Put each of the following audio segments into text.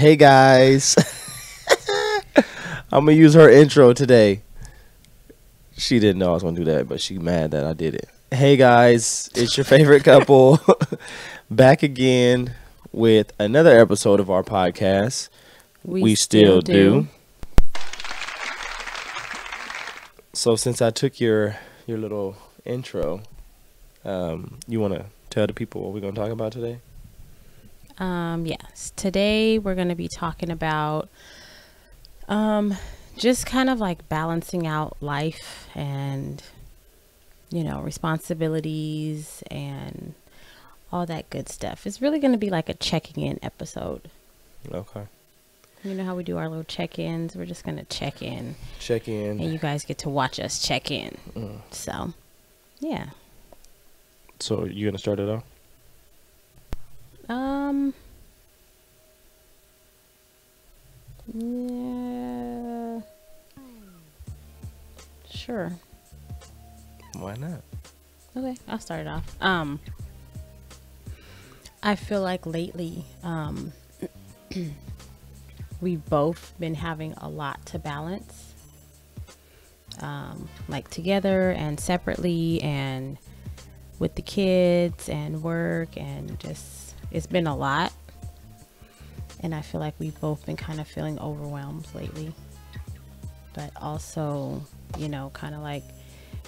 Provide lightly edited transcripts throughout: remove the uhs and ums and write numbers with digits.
Hey guys. I'm gonna use her intro today. She didn't know I was gonna do that, but she mad that I did it. Hey guys, it's your favorite couple back again with another episode of our podcast. We still do. So since I took your little intro, you want to tell the people what we're gonna talk about today? Yes. Today we're going to be talking about just kind of like balancing out life and, responsibilities and all that good stuff. It's really going to be like a checking in episode. Okay. You know how we do our little check-ins? We're just going to check in. And you guys get to watch us check in. So, yeah. So you going to start it off? Yeah. Sure. Why not? Okay, I'll start it off. I feel like lately, we've both been having a lot to balance, like together and separately and with the kids and work, and just, it's been a lot. And I feel like we've both been kind of feeling overwhelmed lately, but also, kind of like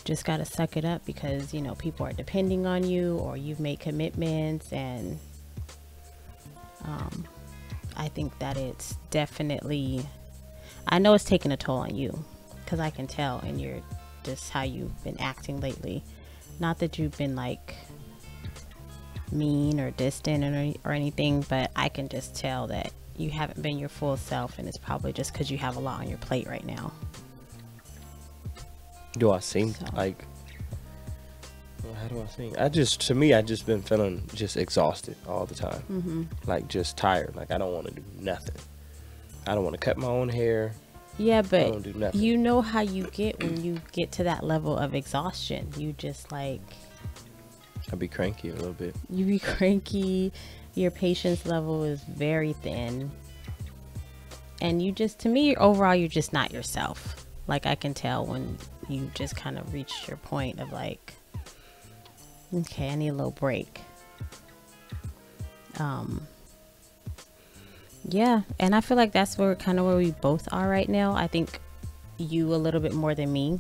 just got to suck it up because, people are depending on you or you've made commitments. And I think that it's definitely, I know it's taking a toll on you because I can tell in your, just how you've been acting lately. Not that you've been like mean or distant or anything, but I can just tell that you haven't been your full self, and it's probably just because you have a lot on your plate right now. Do I seem like, how do I seem? I just been feeling just exhausted all the time. Like just tired. Like I don't want to do nothing. I don't want to cut my own hair. Yeah, but I don't do nothing. You know how you get when you get to that level of exhaustion. You just like, I'd be cranky a little bit. You be cranky. Your patience level is very thin. And you just, to me, overall, you're just not yourself. Like, I can tell when you just kind of reach your point of like, okay, I need a little break. Yeah. And I feel like that's where we both are right now. I think you a little bit more than me.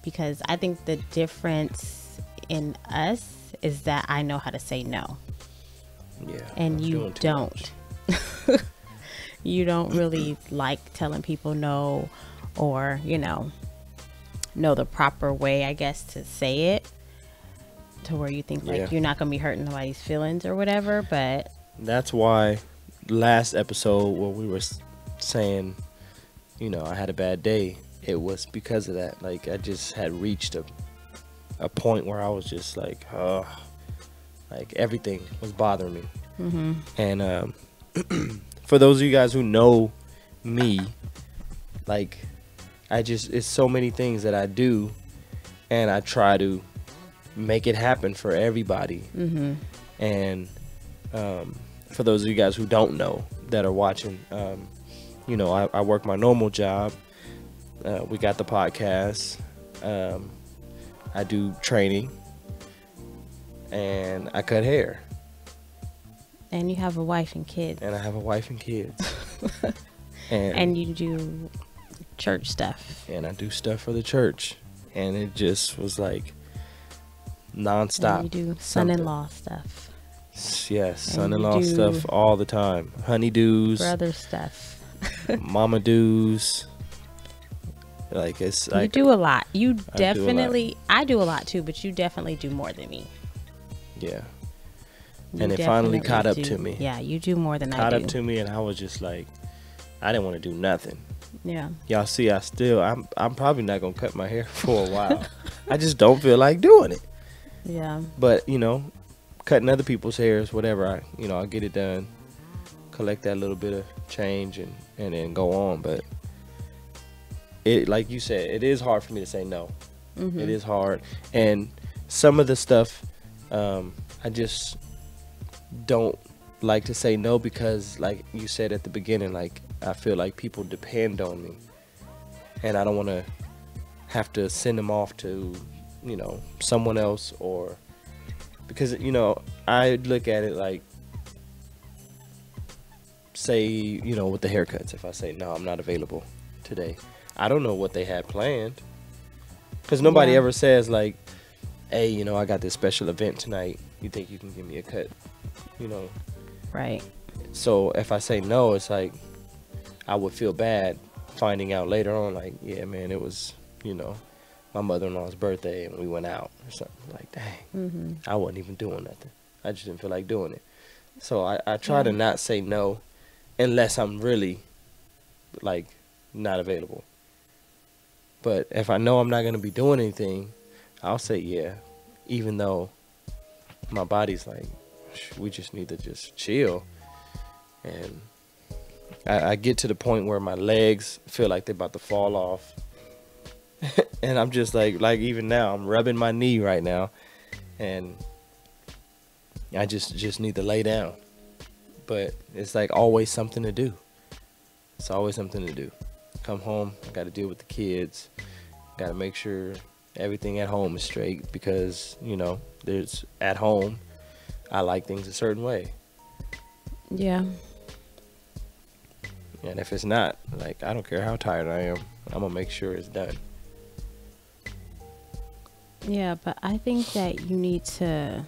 Because I think the difference in us is that I know how to say no. Yeah. And you don't. You don't really like telling people no, or, know the proper way, I guess, to say it, to where you think like you're not going to be hurting nobody's feelings or whatever. But that's why last episode where we were saying, I had a bad day, it was because of that. Like I just had reached a point where I was just like everything was bothering me. And for those of you guys who know me, like it's so many things that I do, and I try to make it happen for everybody. And for those of you guys who don't know that are watching, I work my normal job. We got the podcast. I do training, and I cut hair. And you have a wife and kids. And I have a wife and kids. And you do church stuff. And I do stuff for the church. And it just was like nonstop. And you do son-in-law stuff. Yes, son-in-law stuff all the time. Honeydews. Brother stuff. Mama do's. Like it's like you do a lot. You definitely, I do a lot too, but you definitely do more than me. Yeah. And it finally caught up to me. Yeah, you do more than I do. Caught up to me, and I was just like, I didn't want to do nothing. Yeah. Y'all see, I'm probably not gonna cut my hair for a while. I just don't feel like doing it. Yeah. But cutting other people's hairs, whatever, I'll get it done, collect that little bit of change, and then go on. But it, like you said, it is hard for me to say no. It is hard, and some of the stuff, I just don't like to say no because, like you said at the beginning, like I feel like people depend on me, and I don't want to have to send them off to, someone else, or because I look at it like, say, with the haircuts, if I say no, I'm not available today, I don't know what they had planned, because nobody ever says like, hey, I got this special event tonight, you think you can give me a cut, Right. So if I say no, it's like I would feel bad finding out later on, like, yeah, man, it was, my mother-in-law's birthday and we went out or something. Like, dang, I wasn't even doing nothing. I just didn't feel like doing it. So I try to not say no unless I'm really, like, not available. But if I know I'm not going to be doing anything, I'll say yeah, even though my body's like, we just need to just chill. And I get to the point where my legs feel like they're about to fall off. And I'm just like even now, I'm rubbing my knee right now. And I just need to lay down. But it's like always something to do. It's always something to do. Come home, I got to deal with the kids. Got to make sure everything at home is straight because, there's at home, I like things a certain way. Yeah. And if it's not, like, I don't care how tired I am, I'm going to make sure it's done. Yeah, but I think that you need to,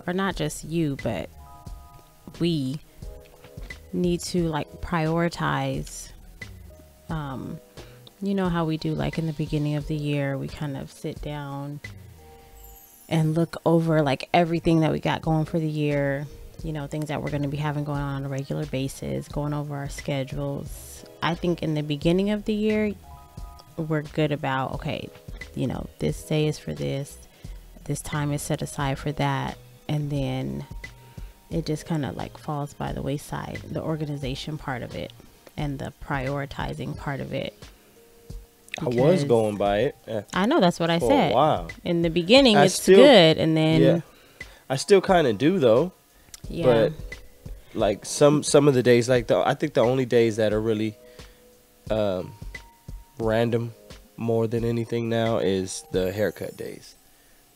or not just you, but we need to, like, prioritize. You know how we do, like, in the beginning of the year, we kind of sit down and look over, like, everything that we got going for the year, things that we're going to be having going on a regular basis, going over our schedules. I think in the beginning of the year, we're good about, okay, this day is for this time is set aside for that, and then it just kind of like falls by the wayside, the organization part of it and the prioritizing part of it. I was going by it. I know, that's what I said. Wow. In the beginning, it's good, and then... Yeah. I still kind of do, though. Yeah. But, like, some of the days, like, I think the only days that are really random more than anything now is the haircut days.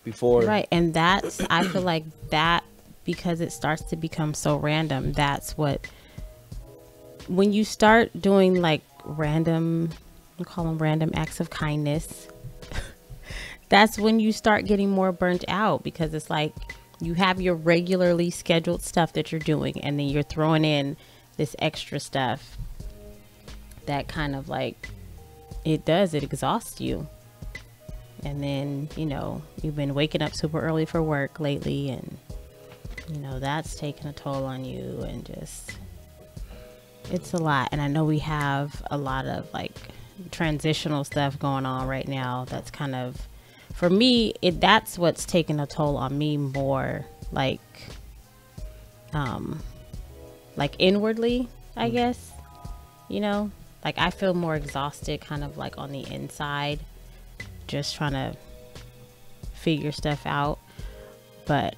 Before... Right, and that's... I feel like that, because it starts to become so random, that's what... When you start doing, like, random... We call them random acts of kindness. That's when you start getting more burnt out, because it's like you have your regularly scheduled stuff that you're doing, and then you're throwing in this extra stuff that kind of like it exhausts you. And then, you've been waking up super early for work lately, and that's taking a toll on you, and just it's a lot. And I know we have a lot of like transitional stuff going on right now that's kind of, for me, that's what's taking a toll on me more, like inwardly, I guess, like I feel more exhausted kind of like on the inside, just trying to figure stuff out. But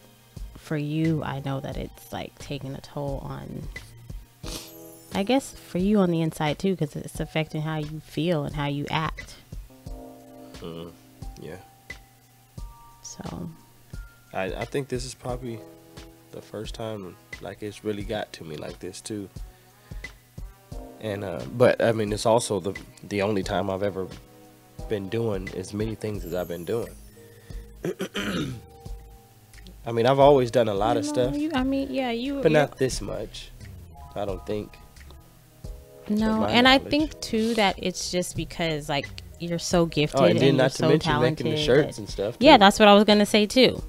for you, I know that it's like taking a toll on, I guess, for you on the inside too, because it's affecting how you feel and how you act. Yeah. So I think this is probably the first time like it's really got to me like this too. And but I mean, it's also the only time I've ever been doing as many things as I've been doing. I mean, I've always done a lot of stuff. But not this much, I don't think. No, and I think too that it's just because like you're so gifted and you're not so talented. Making the shirts and stuff too. Yeah, that's what I was gonna say too.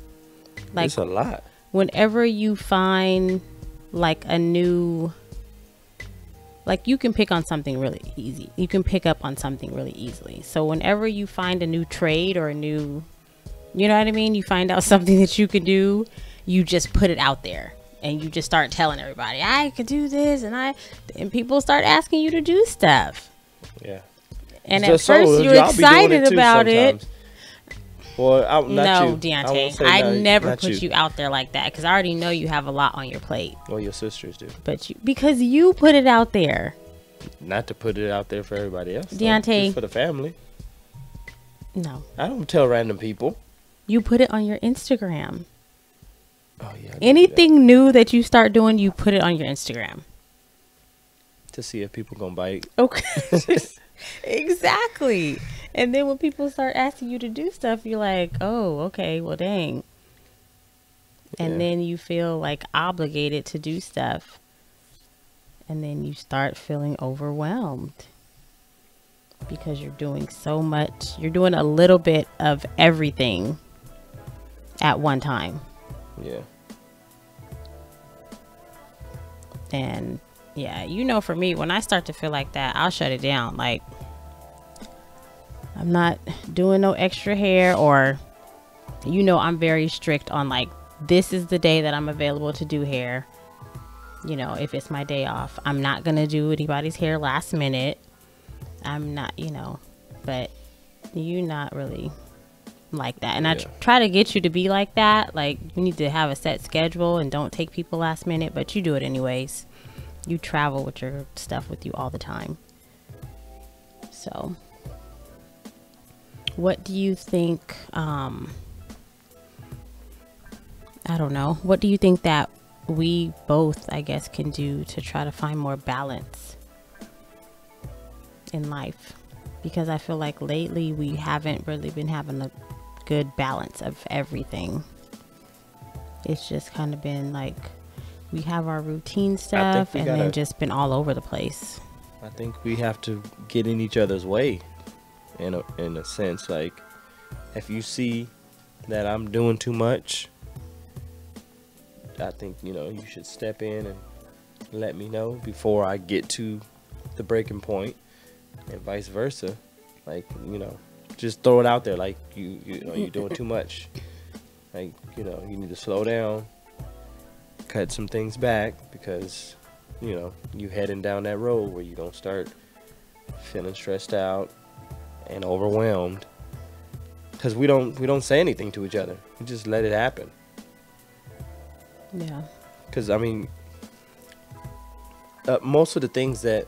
Like, it's a lot. Whenever you find like a new, like you can pick on something really easy. You can pick up on something really easily. So whenever you find a new trade or a new, you know what I mean? You find out something that you can do, you just put it out there. And you just start telling everybody, I could do this, and people start asking you to do stuff. Yeah. And at first you're excited about it. Well, not no, you. Deontay. I never put you out there like that because I already know you have a lot on your plate. Well, your sisters do. But because you put it out there. Not to put it out there for everybody else. Deontay. Just for the family. No. I don't tell random people. You put it on your Instagram. Oh, yeah. Anything new that you start doing, you put it on your Instagram. To see if people gonna bite. Okay. Exactly. And then when people start asking you to do stuff, you're like, oh, okay, well, dang. And then you feel like obligated to do stuff. And then you start feeling overwhelmed because you're doing so much. You're doing a little bit of everything at one time. Yeah. And yeah, you know, for me, when I start to feel like that, I'll shut it down. Like, I'm not doing no extra hair, or, you know, I'm very strict on like, this is the day that I'm available to do hair. You know, if it's my day off, I'm not going to do anybody's hair last minute. I'm not, you know, but you're not really like that. And I try to get you to be like that. Like, you need to have a set schedule and don't take people last minute, but you do it anyways. You travel with your stuff with you all the time. So, what do you think, I don't know, what do you think that we both, I guess, can do to try to find more balance in life? Because I feel like lately we haven't really been having a good balance of everything. It's just kind of been like we have our routine stuff and then just been all over the place. I think we have to get in each other's way in a sense. Like, if you see that I'm doing too much, I think, you know, you should step in and let me know before I get to the breaking point, and vice versa. Like, you know, just throw it out there. Like, you know, you're doing too much. Like, you know, you need to slow down, cut some things back, because, you know, you heading down that road where you're going to start feeling stressed out and overwhelmed. Because we don't say anything to each other. We just let it happen. Yeah. Because, I mean, most of the things that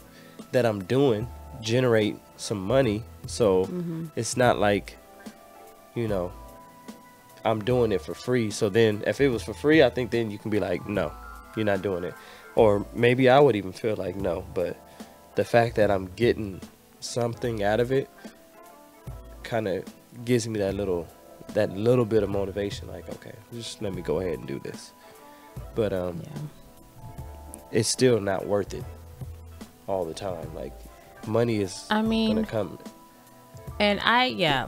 I'm doing generate some money. So it's not like, you know, I'm doing it for free. So then if it was for free, I think then you can be like, no, you're not doing it. Or maybe I would even feel like no. But the fact that I'm getting something out of it kind of gives me that little bit of motivation. Like, okay, just let me go ahead and do this. But it's still not worth it all the time. Like, money is gonna come. And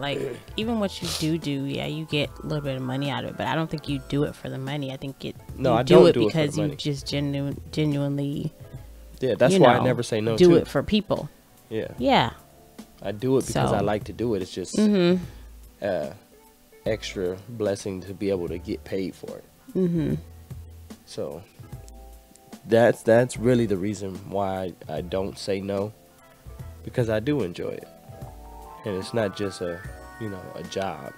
like, even what you do, you get a little bit of money out of it, but I don't think you do it for the money. I think I don't do it because you just genuinely. Yeah, that's why I never say no. Do it for people. Yeah. Yeah. I do it because I like to do it. It's just extra blessing to be able to get paid for it. So that's really the reason why I don't say no, because I do enjoy it. And it's not just a job.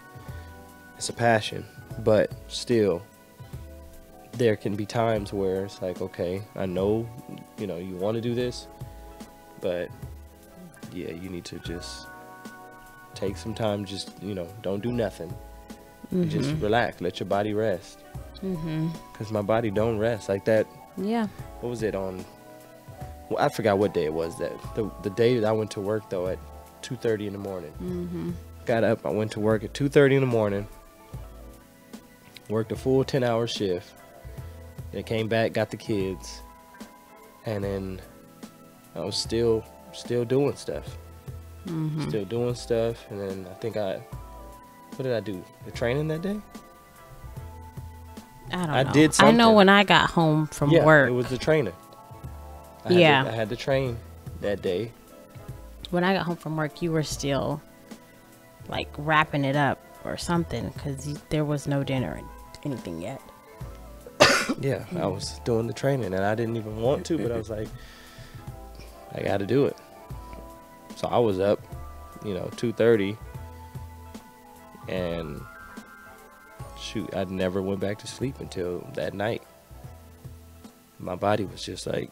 It's a passion. But still, there can be times where it's like, okay, I know, you want to do this, but yeah, you need to just take some time, just, don't do nothing. Just relax, let your body rest. Because my body don't rest like that. Yeah. What was it on? Well, I forgot what day it was. That the day that I went to work though at 2:30 in the morning. Got up, I went to work at 2:30 in the morning. Worked a full 10-hour shift. Then came back, got the kids, and then I was still doing stuff. Still doing stuff, and then I think what did I do? The training that day? I don't know. I did something. I know when I got home from work. It was the training. I had to train that day. When I got home from work, you were still like wrapping it up or something, because there was no dinner or anything yet. Yeah, I was doing the training, and I didn't even want to, but I was like, I got to do it. So I was up, 2:30, And shoot, I never went back to sleep until that night. My body was just like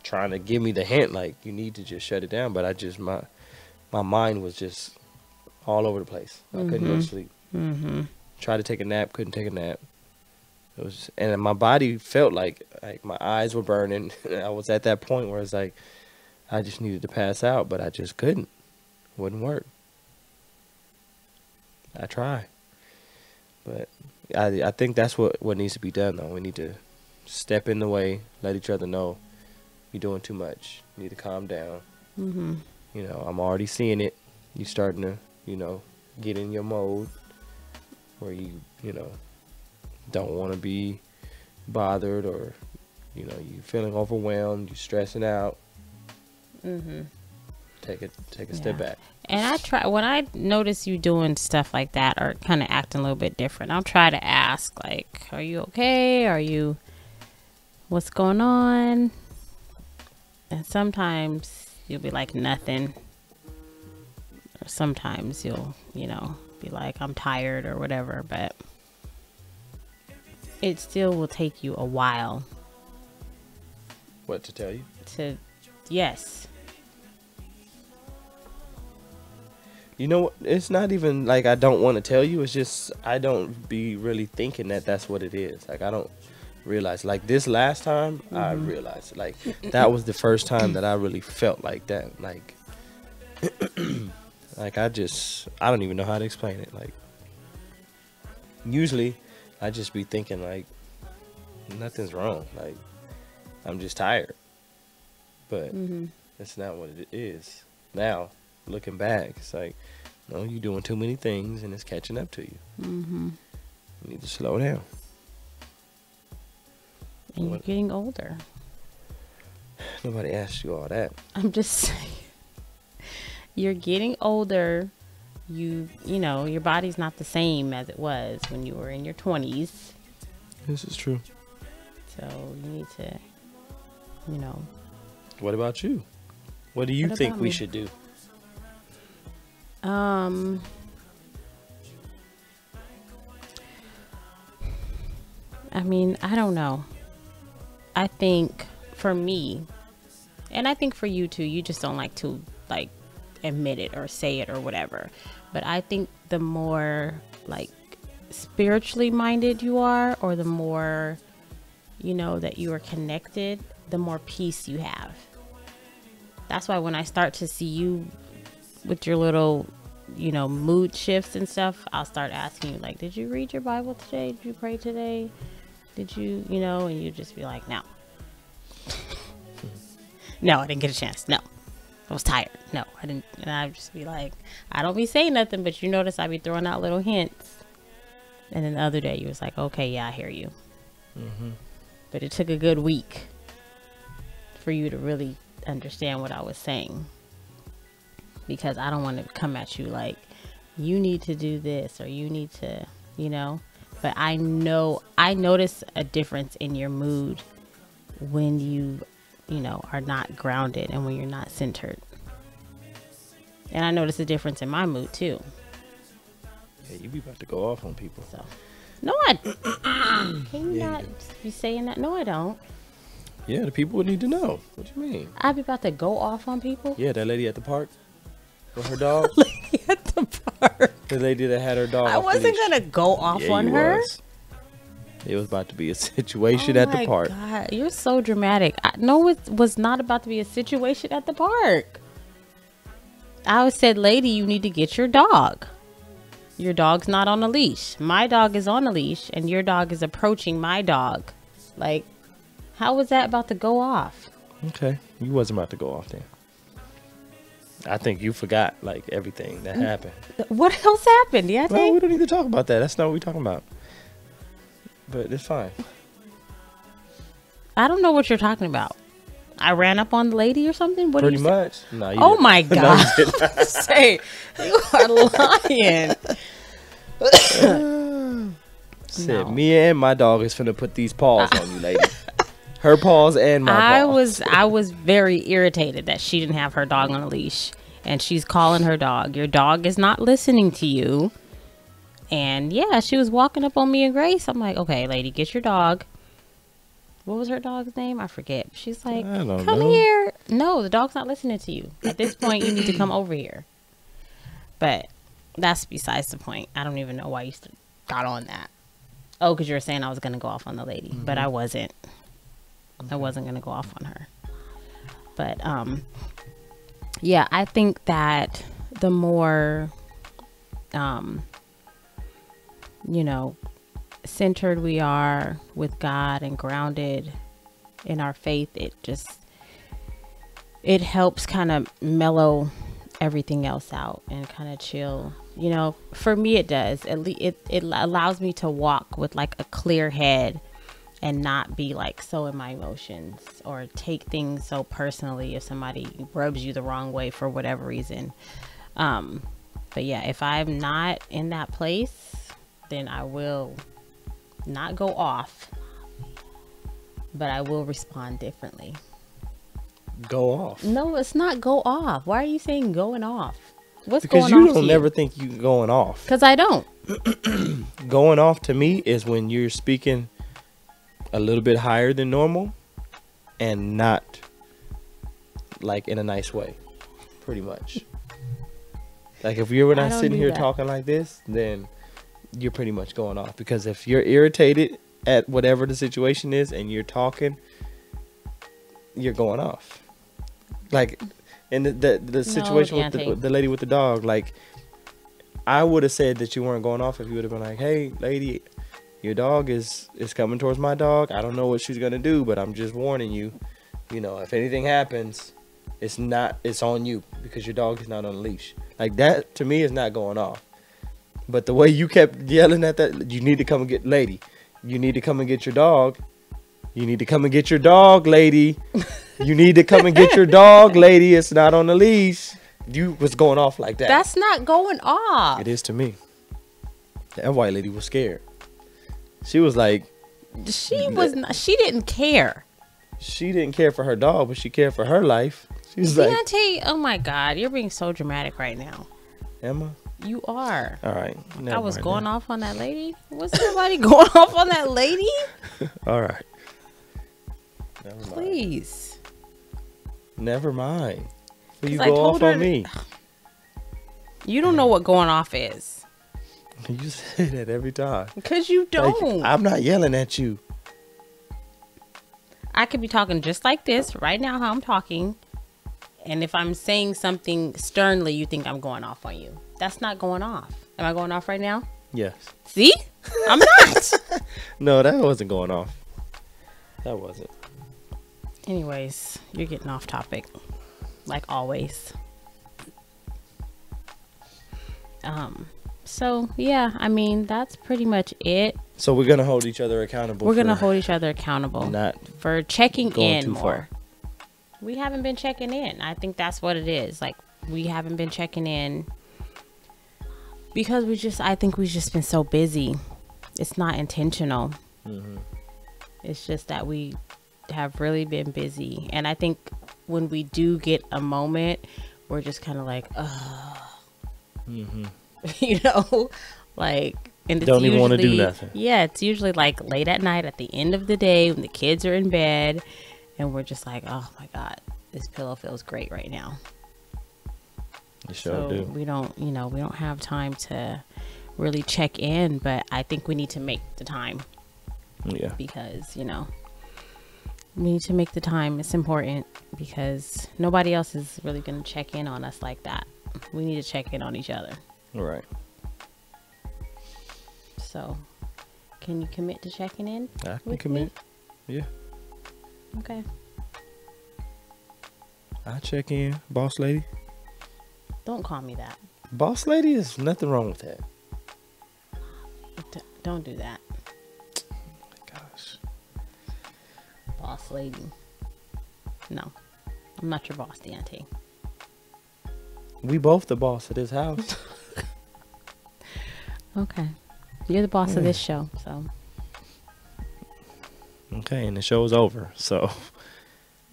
trying to give me the hint, like, you need to just shut it down. But I just, my mind was just all over the place. I couldn't go to sleep. Tried to take a nap, couldn't take a nap. It was, and my body felt like my eyes were burning. I was at that point where it's like I just needed to pass out, but I just couldn't. Wouldn't work. I try, but I think that's what needs to be done, though. We need to step in the way, let each other know you're doing too much. You need to calm down. You know, I'm already seeing it. You starting to, you know, get in your mode where you know, don't want to be bothered, or, you know, you feeling overwhelmed, you stressing out. Take a step back. And I try, when I notice you doing stuff like that or kind of acting a little bit different, I'll try to ask, like, are you okay? What's going on? And sometimes you'll be like, nothing. Or sometimes you'll, you know, be like, I'm tired or whatever. But it still will take you a while. What to tell you? Yes. You know, it's not even like I don't want to tell you. It's just I don't be really thinking that that's what it is. Like, I don't realize. Like, this last time, I realized. Like, that was the first time that I really felt like that. Like, like I don't even know how to explain it. Like, usually, I just be thinking, like, nothing's wrong. Like, I'm just tired. But that's not what it is. Now, looking back, it's like, no, you're doing too many things and it's catching up to you. You need to slow down. And you're getting older. Nobody asked you all that. I'm just saying. You're getting older. You know, your body's not the same as it was when you were in your 20s. This is true. So you need to, you know. What about you? What do you think we should do? I mean, I don't know. I think for me, and I think for you too, you just don't like to like admit it or say it or whatever. But I think the more like spiritually minded you are, or the more, you know, that you are connected, the more peace you have. That's why when I start to see you with your little, you know, mood shifts and stuff, I'll start asking you, like, did you read your Bible today? Did you pray today? Did you, you know, and you just be like, no. No, I didn't get a chance. No, I was tired. No, I didn't. And I'd just be like, I don't be saying nothing, but you notice I be throwing out little hints. And then the other day you was like, okay, yeah, I hear you. But it took a good week for you to really understand what I was saying. Because I don't want to come at you like, you need to do this or you need to, you know. But I notice a difference in your mood when you know, are not grounded and when you're not centered. And I notice a difference in my mood too. Yeah, you be about to go off on people. So, no, can you not be saying that? No, I don't. Yeah, the people would need to know. What do you mean? I be about to go off on people? Yeah, that lady at the park with her dog. Lady at the park. The lady that had her dog. I wasn't gonna go off on her. Was. It was about to be a situation at the park. Oh my God, you're so dramatic. No, it was not about to be a situation at the park. I said, lady, you need to get your dog. Your dog's not on a leash. My dog is on a leash and your dog is approaching my dog. Like, how was that about to go off? Okay, you wasn't about to go off then. I think you forgot, like, everything that happened. What else happened? Yeah, well, we don't need to talk about that. That's not what we're talking about. But it's fine. I don't know what you're talking about. I ran up on the lady or something? What pretty much. No, oh my God. Say, you are lying. Said, me and my dog is finna put these paws on you, lady. Her paws and my paws. I was very irritated that she didn't have her dog on a leash. And she's calling her dog. Your dog is not listening to you. And yeah, she was walking up on me and Grace. I'm like, okay, lady, get your dog. What was her dog's name? I forget. She's like, come here. No, the dog's not listening to you. At this point, you need to come over here. But that's besides the point. I don't even know why you got on that. Oh, because you were saying I was going to go off on the lady. But I wasn't. I wasn't going to go off on her. But, yeah, I think that the more, you know, centered we are with God and grounded in our faith, it helps kind of mellow everything else out and kind of chill. You know, for me it does. It allows me to walk with like a clear head and not be like so in my emotions or take things so personally if somebody rubs you the wrong way for whatever reason. But yeah, if I'm not in that place, then I will not go off, but I will respond differently. Go off? No, it's not go off. Why are you saying going off? What's because going off? Because you don't never think you going off. Because I don't. Going off to me is when you're speaking a little bit higher than normal and not like in a nice way, pretty much. Like if you were not sitting here talking like this, then you're pretty much going off. Because if you're irritated at whatever the situation is and you're talking, you're going off. Like in the situation with the lady with the dog, like I would have said that you weren't going off if you would have been like, hey lady, your dog is coming towards my dog. I don't know what she's gonna do, but I'm just warning you, you know, if anything happens, it's on you because your dog is not on a leash. Like that to me is not going off. But the way you kept yelling at that, you need to come and get, lady, you need to come and get your dog. You need to come and get your dog, lady. You need to come and get your dog, lady. It's not on the leash. You was going off like that. That's not going off. It is to me. That white lady was scared. She was like. She didn't care. She didn't care for her dog, but she cared for her life. She was like. Deontay, oh my God, you're being so dramatic right now. Emma. You are. All right. I was going off on that lady. Was somebody going off on that lady? All right. Please. Never mind. You go off on me. You don't know what going off is. You say that every time. Because you don't. Like, I'm not yelling at you. I could be talking just like this right now, how I'm talking. And if I'm saying something sternly, you think I'm going off on you. That's not going off. Am I going off right now? Yes. See? I'm not. No, that wasn't going off. That wasn't. Anyways, you're getting off topic. Like always. So, yeah, I mean, that's pretty much it. So we're going to hold each other accountable. We're going to hold each other accountable. Not for checking in too more. Far. We haven't been checking in. I think that's what it is. Like, we haven't been checking in because I think we've just been so busy. It's not intentional. Mm-hmm. It's just that we have really been busy. And I think when we do get a moment, we're just kind of like, mm-hmm. You know, like, and don't even want to do nothing. Yeah, it's usually like late at night at the end of the day when the kids are in bed. And we're just like, oh my God, this pillow feels great right now. You sure do. We don't have time to really check in, but I think we need to make the time. Yeah. Because, we need to make the time. It's important because nobody else is really going to check in on us like that. We need to check in on each other. All right. So, can you commit to checking in? I can commit. Yeah. Okay. I check in, boss lady. Don't call me that. Boss lady, is nothing wrong with that. Don't do that. Oh my gosh. Boss lady. No. I'm not your boss, Deontay. We both the boss of this house. Okay. You're the boss of this show, so. Okay, and the show's over, so.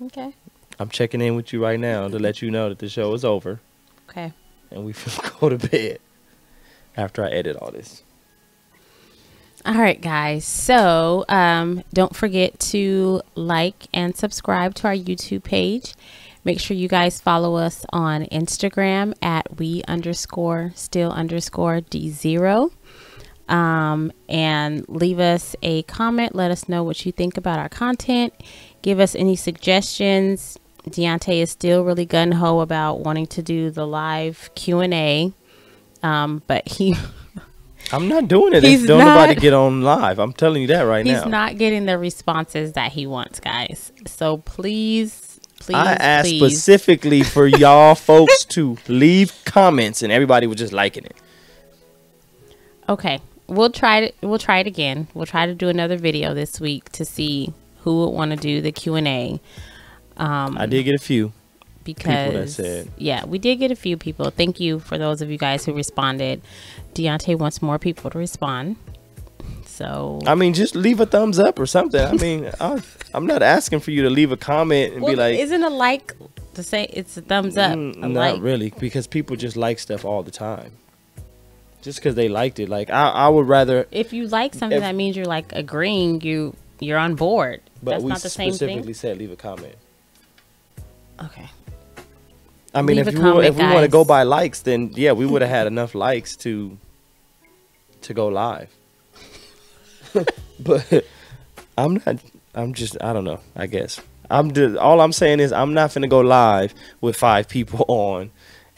Okay. I'm checking in with you right now to let you know that the show is over. Okay. And we go to bed after I edit all this. All right, guys. So don't forget to like and subscribe to our YouTube page. Make sure you guys follow us on Instagram at we_still_D0. And leave us a comment. Let us know what you think about our content. Give us any suggestions. Deontay is still really gung-ho about wanting to do the live Q&A. But I'm not doing it if don't nobody get on live. I'm telling you that right now. He's not getting the responses that he wants, guys. So please, I asked specifically for y'all folks to leave comments, and everybody was just liking it. Okay, we'll try it. We'll try it again. We'll try to do another video this week to see who would want to do the Q&A. I did get a few because people that said, yeah, we did get a few people. Thank you for those of you guys who responded. Deontay wants more people to respond. So I mean, just leave a thumbs up or something. I mean, I'm not asking for you to leave a comment and be like, isn't a like to say it's a thumbs up? Not like. really, because people just like stuff all the time. Just because they liked it. Like I would rather, if you like something, that means you're like agreeing. You're on board. But that's we not the same thing. specifically said leave a comment. Okay. I mean, if we want to go by likes, then yeah, we would have had enough likes to go live. But I'm not. I'm just. I don't know. I guess all I'm saying is I'm not finna go live with 5 people on,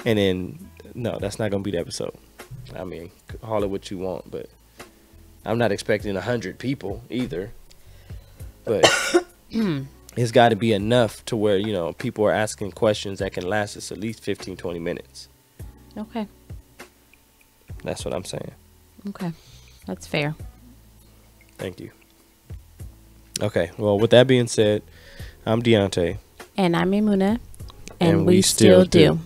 and then no, that's not gonna be the episode. I mean, call it what you want, but I'm not expecting 100 people either. But it's got to be enough to where, you know, people are asking questions that can last us at least 15, 20 minutes. Okay. That's what I'm saying. Okay. That's fair. Thank you. Okay. Well, with that being said, I'm Deontay. And I'm Imuna. And we still do.